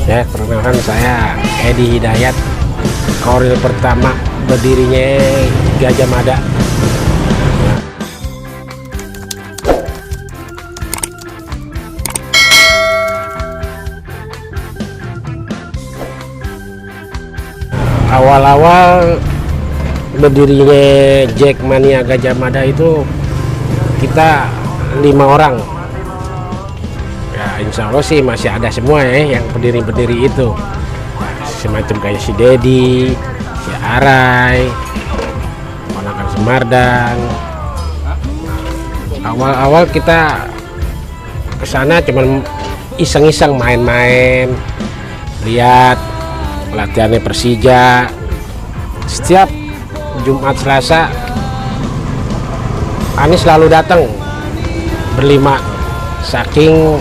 Ya, perkenalkan saya Edi Hidayat, koril pertama berdirinya Gajah Mada. Awal-awal berdirinya Jackmania Gajah Mada itu kita 5 orang. Ya, insya Allah sih masih ada semua ya yang berdiri itu, semacam kayak si Dedi, si Arai, ponakan Semardan. Awal-awal kita kesana cuman iseng-iseng main-main, lihat latihannya Persija. Setiap Jumat Selasa Anis selalu datang berlima, saking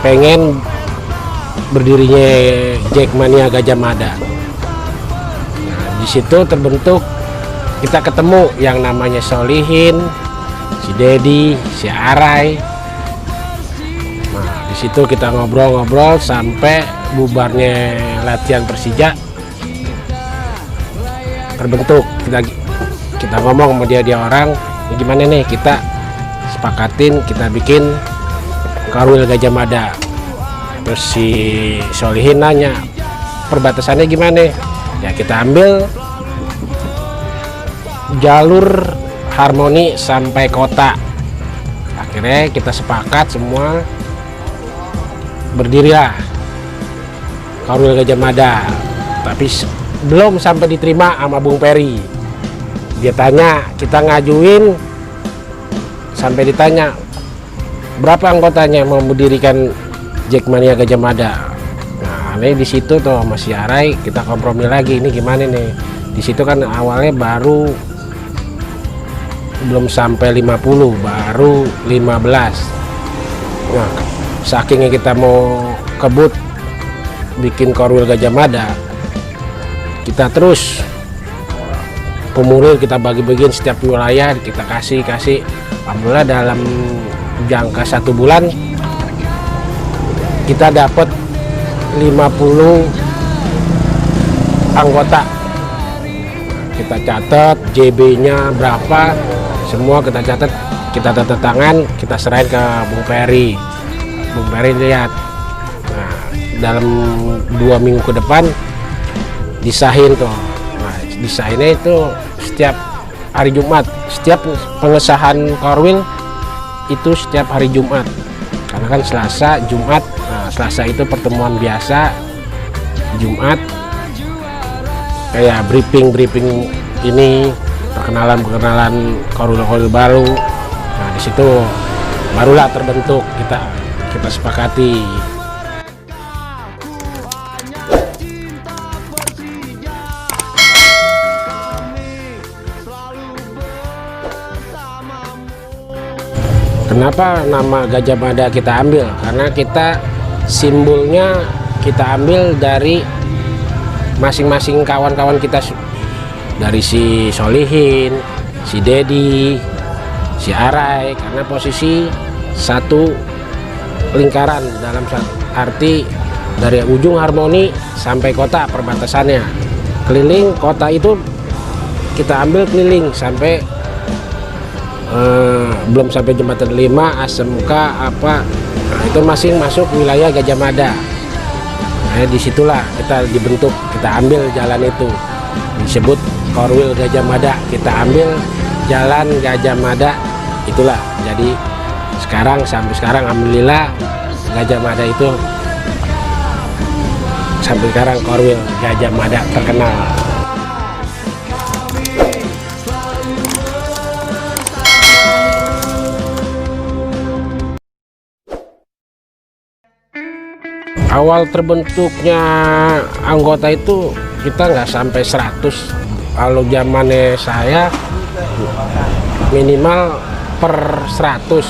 pengen berdirinya Jackmania Gajah Mada. Nah, di situ terbentuk, kita ketemu yang namanya Solihin, si Dedi, si Arai. Nah, di situ kita ngobrol-ngobrol sampai bubarnya latihan Persija. Terbentuk, kita ngomong sama dia orang, gimana nih kita sepakatin kita bikin Korwil Gajah Mada. Terus si Solihin nanya perbatasannya gimana, ya kita ambil jalur Harmoni sampai kota. Akhirnya kita sepakat semua, berdirilah Korwil Gajah Mada. Tapi belum sampai diterima sama Bung Peri. Dia tanya, kita ngajuin sampai ditanya berapa anggotanya mau mendirikan Jackmania Gajah Mada. Nah, ini di situ tuh masih Arai, kita kompromi lagi, ini gimana nih. Di situ kan awalnya baru belum sampai 50, baru 15. Nah, sakingnya kita mau kebut bikin Korwil Gajah Mada, kita terus pemurir, kita bagi-bagiin setiap wilayah, kita kasih. Alhamdulillah dalam jangka 1 bulan kita dapat 50 anggota. Kita catat JB-nya berapa, semua kita catat, kita tanda tangan, kita serahin ke Bung Peri. Bung Peri lihat. Nah, dalam 2 minggu ke depan disahin tuh. Nah, disahinnya itu setiap hari Jumat, setiap pengesahan Korwil itu setiap hari Jumat, karena kan Selasa Jumat. Nah, Selasa itu pertemuan biasa, Jumat kayak briefing ini, perkenalan Korwil baru. Nah, di situ barulah terbentuk, kita sepakati. Kenapa nama Gajah Mada kita ambil? Karena kita simbolnya kita ambil dari masing-masing kawan-kawan kita, dari si Solihin, si Dedi, si Arai, karena posisi satu lingkaran, dalam arti dari ujung Harmoni sampai kota perbatasannya. Keliling kota itu kita ambil keliling sampai belum sampai jembatan 5, ASMK apa, nah, itu masing masuk wilayah Gajah Mada. Nah, disitulah kita dibentuk, kita ambil jalan itu, disebut Korwil Gajah Mada. Kita ambil jalan Gajah Mada, itulah. Jadi sampai sekarang alhamdulillah Gajah Mada itu sampai sekarang Korwil Gajah Mada terkenal. Awal terbentuknya anggota itu kita nggak sampai 100. Kalau zamannya saya minimal per 100.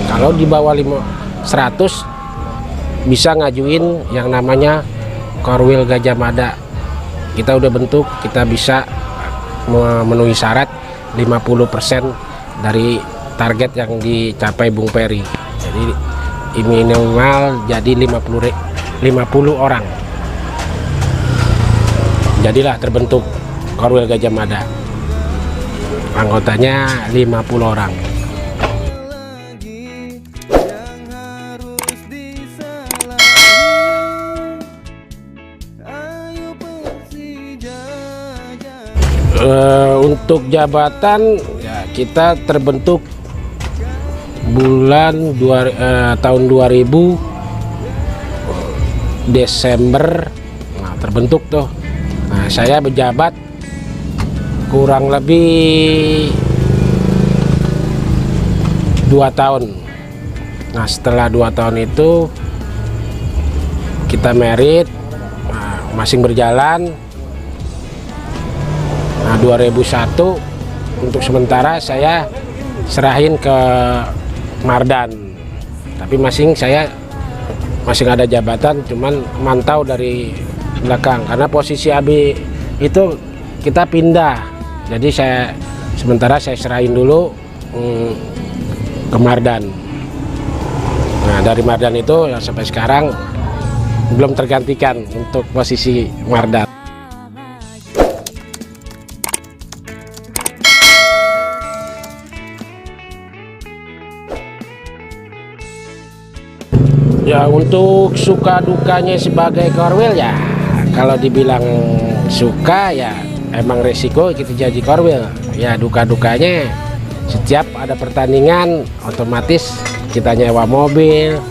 Kalau di bawah 100 bisa ngajuin yang namanya Korwil Gajah Mada. Kita udah bentuk, kita bisa memenuhi syarat 50% dari target yang dicapai Bung Peri. Jadi minimal jadi 50 orang. jadilah terbentuk Korwil Gajah Mada. Anggotanya 50 orang. Untuk jabatan ya, kita terbentuk tahun 2000 Desember, nah terbentuk tuh. Nah, saya berjabat kurang lebih 2 tahun. Nah, setelah 2 tahun itu kita merit, nah, masing berjalan. Nah, 2001 untuk sementara saya serahin ke Mardan, tapi saya masih ada jabatan, cuman mantau dari belakang karena posisi AB itu kita pindah, jadi sementara saya serahin dulu ke Mardan. Nah, dari Mardan itu ya sampai sekarang belum tergantikan untuk posisi Mardan. Ya, untuk suka dukanya sebagai Korwil ya, kalau dibilang suka ya emang resiko kita jadi Korwil. Ya, duka-dukanya setiap ada pertandingan otomatis kita nyewa mobil,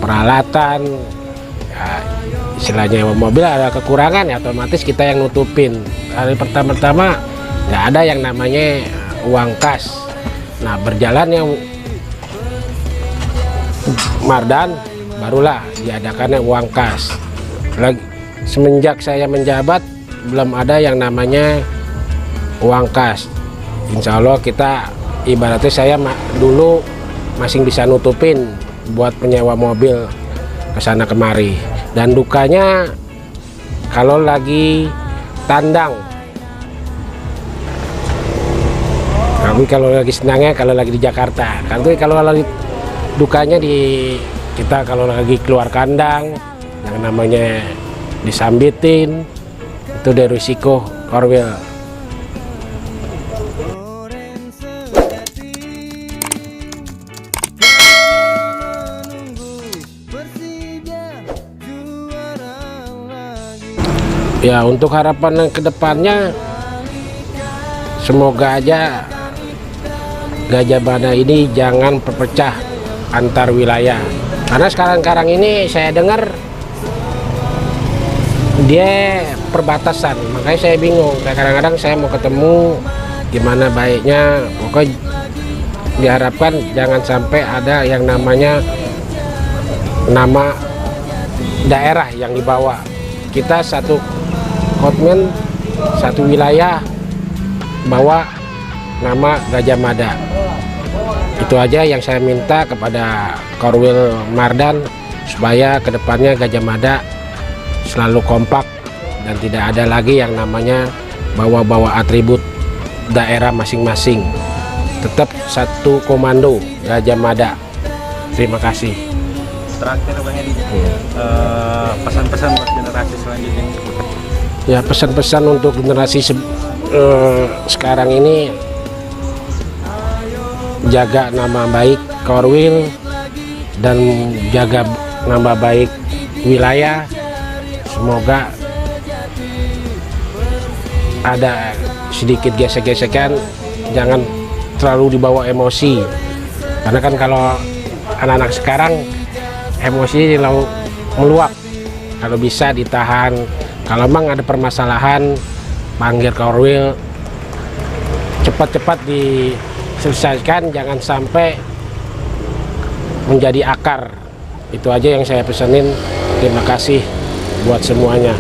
peralatan, ya, istilahnya nyewa mobil ada kekurangan ya otomatis kita yang nutupin. Hari pertama-tama nggak ada yang namanya uang kas. Nah, berjalannya Mardan barulah diadakannya uang kas. Semenjak saya menjabat belum ada yang namanya uang kas. Insya Allah kita ibaratnya saya dulu masih bisa nutupin buat penyewa mobil kesana kemari. Dan dukanya kalau lagi tandang, tapi kalau lagi senangnya kalau lagi di Jakarta. Kalau lagi dukanya kita kalau lagi keluar kandang yang namanya disambitin, itu dari risiko Korwil. Ya, untuk harapan yang kedepannya semoga aja Gajah Mada ini jangan perpecah antar wilayah. Karena sekarang ini saya dengar dia perbatasan, makanya saya bingung. Kayak kadang-kadang saya mau ketemu gimana baiknya, pokoknya diharapkan jangan sampai ada yang namanya nama daerah yang dibawa. Kita satu kotmen, satu wilayah bawa nama Gajah Mada. Itu aja yang saya minta kepada Korwil Mardan, supaya kedepannya Gajah Mada selalu kompak dan tidak ada lagi yang namanya bawa-bawa atribut daerah masing-masing. Tetap satu komando Gajah Mada. Terima kasih. Terakhir Bang Edi, pesan-pesan buat generasi selanjutnya. Ya, pesan-pesan untuk generasi sekarang ini, jaga nama baik Korwil dan jaga nama baik wilayah. Semoga ada sedikit gesek-gesekan, jangan terlalu dibawa emosi, karena kan kalau anak-anak sekarang emosi lalu meluap. Kalau bisa ditahan, kalau memang ada permasalahan panggil Korwil, cepat-cepat diselesaikan, jangan sampai menjadi akar. Itu aja yang saya pesanin. Terima kasih buat semuanya.